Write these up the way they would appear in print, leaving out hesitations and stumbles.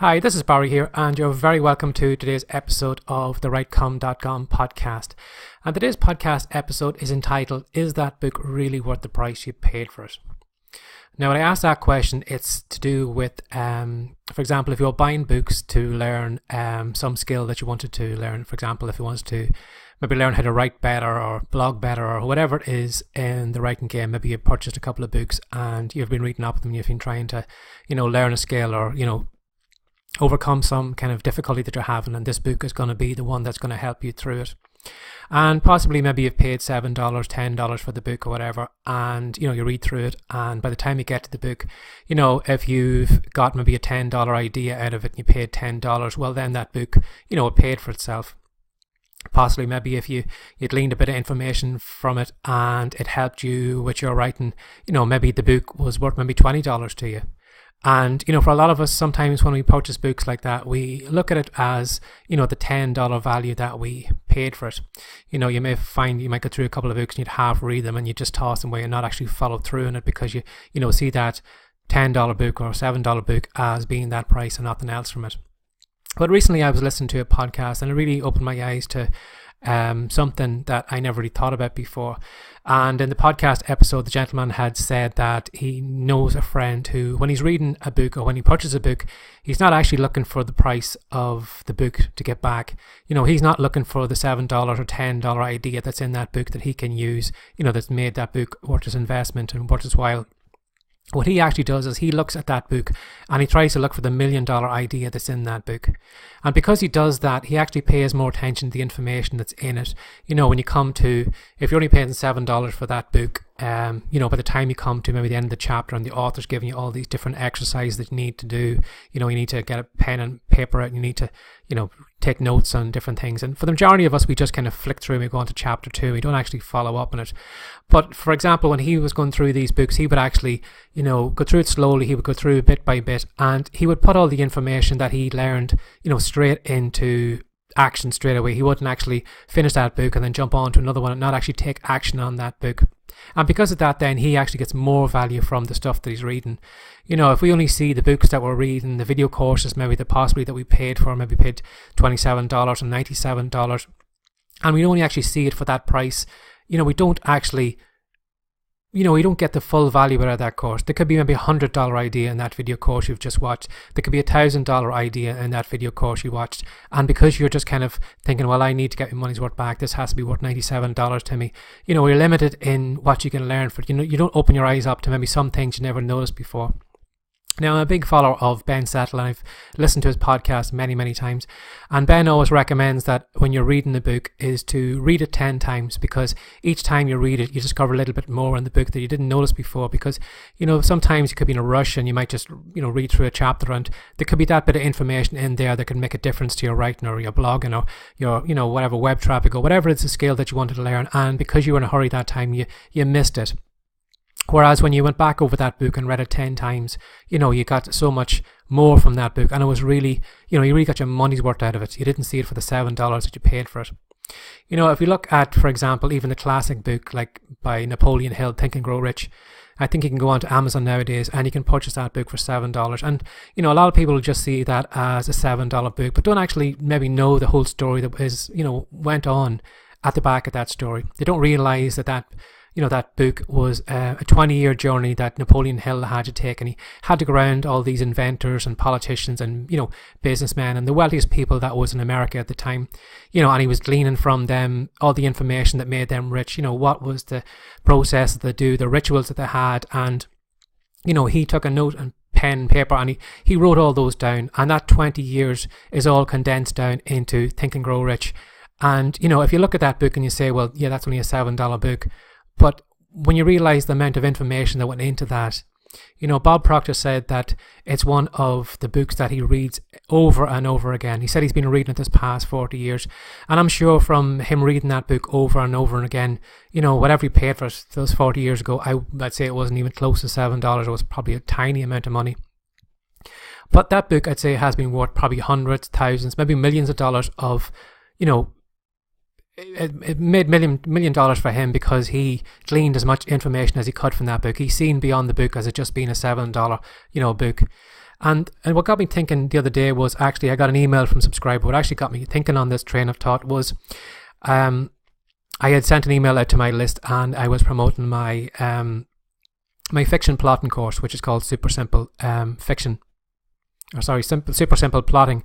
Hi, this is Barry here, and you're very welcome to today's episode of the WriteCome.com podcast. And today's podcast episode is entitled, Is That Book Really Worth the Price You Paid for It? Now, when I ask that question, it's to do with, for example, if you're buying books to learn some skill that you wanted to learn, for example, if you wanted to maybe learn how to write better or blog better or whatever it is in the writing game, maybe you purchased a couple of books and you've been reading up them, you've been trying to, learn a skill or, overcome some kind of difficulty that you're having, and this book is going to be the one that's going to help you through it. And possibly maybe you've paid $7, $10 for the book or whatever, and you read through it, and by the time you get to the book, if you've got maybe a $10 idea out of it and you paid $10, well then that book, it paid for itself. Possibly maybe if you gleaned a bit of information from it and it helped you with your writing, maybe the book was worth maybe $20 to you. And, for a lot of us, sometimes when we purchase books like that, we look at it as, the $10 value that we paid for it. You may find you might go through a couple of books and you'd half read them and you just toss them away and not actually follow through in it because you see that $10 book or $7 book as being that price and nothing else from it. But recently I was listening to a podcast and it really opened my eyes to something that I never really thought about before. And in the podcast episode, the gentleman had said that he knows a friend who, when he's reading a book or when he purchases a book, he's not actually looking for the price of the book to get back. He's not looking for the $7 or $10 idea that's in that book that he can use, that's made that book worth his investment and worth his while. What he actually does is he looks at that book and he tries to look for the $1 million idea that's in that book. And because he does that, he actually pays more attention to the information that's in it. When you come to, if you're only paying $7 for that book, by the time you come to maybe the end of the chapter and the author's giving you all these different exercises that you need to do, you need to get a pen and paper out and you need to, take notes on different things. And for the majority of us, we just kind of flick through and we go on to chapter 2. We don't actually follow up on it. But for example, when he was going through these books, he would actually, go through it slowly. He would go through bit by bit and he would put all the information that he learned, straight into action straight away. He wouldn't actually finish that book and then jump on to another one and not actually take action on that book. And because of that, then he actually gets more value from the stuff that he's reading. If we only see the books that we're reading, the video courses maybe that we paid for, maybe paid $27 and $97, and we only actually see it for that price, we don't actually, we don't get the full value out of that course. There could be maybe $100 idea in that video course you've just watched. There could be $1,000 idea in that video course you watched. And because you're just kind of thinking, well, I need to get my money's worth back. This has to be worth $97 to me. You're limited in what you can learn for. You don't open your eyes up to maybe some things you never noticed before. Now, I'm a big follower of Ben Settle and I've listened to his podcast many, many times. And Ben always recommends that when you're reading the book is to read it 10 times because each time you read it, you discover a little bit more in the book that you didn't notice before because, sometimes you could be in a rush and you might just, read through a chapter and there could be that bit of information in there that can make a difference to your writing or your blogging or your, whatever web traffic or whatever it's a skill that you wanted to learn. And because you were in a hurry that time, you missed it. Whereas when you went back over that book and read it 10 times, you got so much more from that book. And it was really, you really got your money's worth out of it. You didn't see it for the $7 that you paid for it. If you look at, for example, even the classic book like by Napoleon Hill, Think and Grow Rich, I think you can go on to Amazon nowadays and you can purchase that book for $7. And, a lot of people just see that as a $7 book, but don't actually maybe know the whole story that is, went on at the back of that story. They don't realize that that book was a 20-year journey that Napoleon Hill had to take, and he had to go around all these inventors and politicians and, businessmen and the wealthiest people that was in America at the time, and he was gleaning from them all the information that made them rich, what was the process that they do, the rituals that they had, and, he took a note and pen and paper and he wrote all those down, and that 20 years is all condensed down into Think and Grow Rich. And, if you look at that book and you say, well, yeah, that's only a $7 book, but when you realize the amount of information that went into that, Bob Proctor said that it's one of the books that he reads over and over again. He said he's been reading it this past 40 years. And I'm sure from him reading that book over and over and again, whatever he paid for it those 40 years ago, I'd say it wasn't even close to $7. It was probably a tiny amount of money. But that book, I'd say, has been worth probably hundreds, thousands, maybe millions of dollars of, it made $1 million for him because he gleaned as much information as he could from that book. He's seen beyond the book as it just being a $7, book. And what got me thinking the other day was actually I got an email from a subscriber. What actually got me thinking on this train of thought was I had sent an email out to my list, and I was promoting my my fiction plotting course, which is called Super Simple Super Simple Plotting.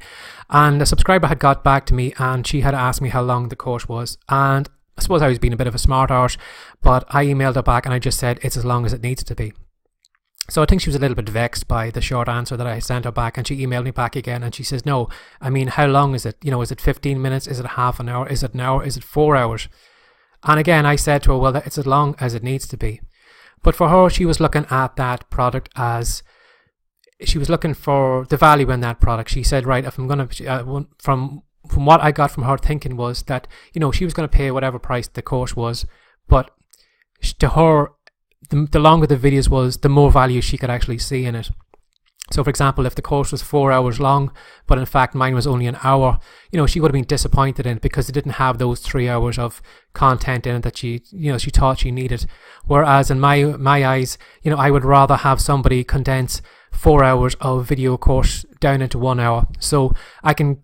And a subscriber had got back to me, and she had asked me how long the course was. And I suppose I was being a bit of a smart arse, but I emailed her back and I just said it's as long as it needs to be. So I think she was a little bit vexed by the short answer that I sent her back, and she emailed me back again and she says, no, I mean, how long is it? Is it 15 minutes? Is it half an hour? Is it an hour? Is it 4 hours? And again, I said to her, well, it's as long as it needs to be. But for her, she was looking at that product as, she was looking for the value in that product. She said, right, if I'm going to, from what I got from her thinking was that, she was going to pay whatever price the course was, but to her, the longer the videos was, the more value she could actually see in it. So for example, if the course was 4 hours long, but in fact mine was only an hour, she would have been disappointed in it because it didn't have those 3 hours of content in it that she thought she needed. Whereas in my eyes, I would rather have somebody condense 4 hours of video course down into 1 hour, so I can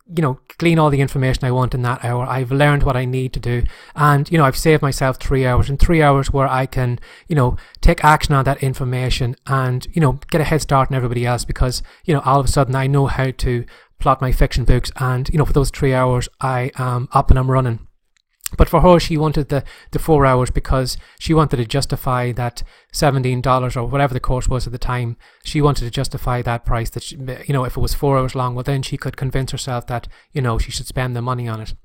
glean all the information I want in that hour. I've learned what I need to do, and I've saved myself 3 hours, and 3 hours where I can take action on that information and get a head start on everybody else, because all of a sudden I know how to plot my fiction books, and for those 3 hours I am up and I'm running. But for her, she wanted the 4 hours because she wanted to justify that $17 or whatever the course was at the time. She wanted to justify that price, that she, if it was 4 hours long, well then she could convince herself that she should spend the money on it.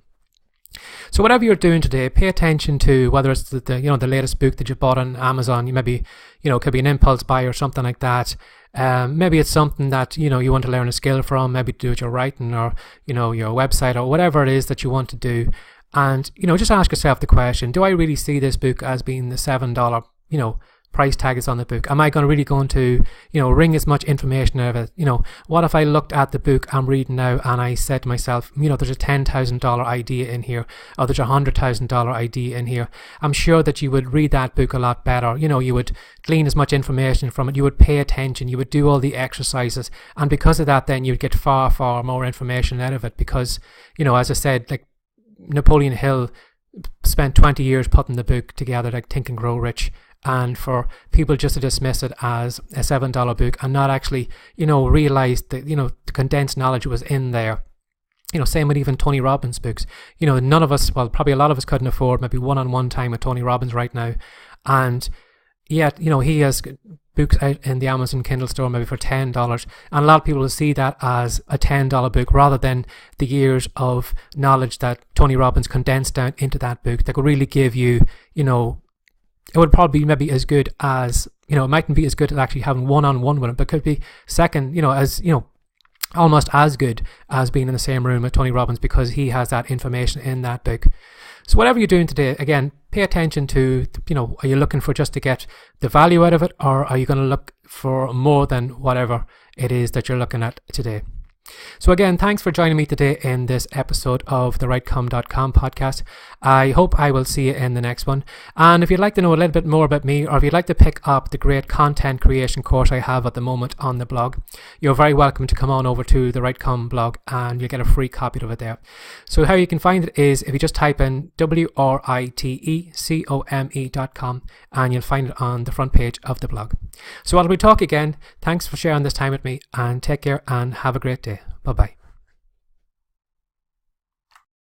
So whatever you're doing today, pay attention to whether it's the latest book that you bought on Amazon. You maybe it could be an impulse buy or something like that. Maybe it's something that you want to learn a skill from. Maybe do it your writing or your website or whatever it is that you want to do. And, just ask yourself the question, do I really see this book as being the $7, price tag is on the book? Am I really going to, wring as much information out of it? What if I looked at the book I'm reading now and I said to myself, there's a $10,000 idea in here, or there's a $100,000 idea in here. I'm sure that you would read that book a lot better. You would glean as much information from it. You would pay attention. You would do all the exercises. And because of that, then you'd get far, far more information out of it because, as I said, like, Napoleon Hill spent 20 years putting the book together, like Think and Grow Rich, and for people just to dismiss it as a $7 book and not actually realize that the condensed knowledge was in there. Same with even Tony Robbins books. None of us, well, probably a lot of us couldn't afford maybe one-on-one time with Tony Robbins right now, and yet he has books out in the Amazon Kindle store maybe for $10, and a lot of people will see that as a $10 book rather than the years of knowledge that Tony Robbins condensed down into that book that could really give you, it would probably be maybe as good as, it mightn't be as good as actually having one-on-one with him, but could be second, as almost as good as being in the same room with Tony Robbins, because he has that information in that book. So whatever you're doing today, again, pay attention to, are you looking for just to get the value out of it, or are you going to look for more than whatever it is that you're looking at today? So again, thanks for joining me today in this episode of the WriteCome.com podcast. I hope I will see you in the next one. And if you'd like to know a little bit more about me, or if you'd like to pick up the great content creation course I have at the moment on the blog, you're very welcome to come on over to the WriteCome blog and you'll get a free copy of it there. So how you can find it is if you just type in WriteCome.com and you'll find it on the front page of the blog. So while we talk again, thanks for sharing this time with me, and take care and have a great day. Bye-bye.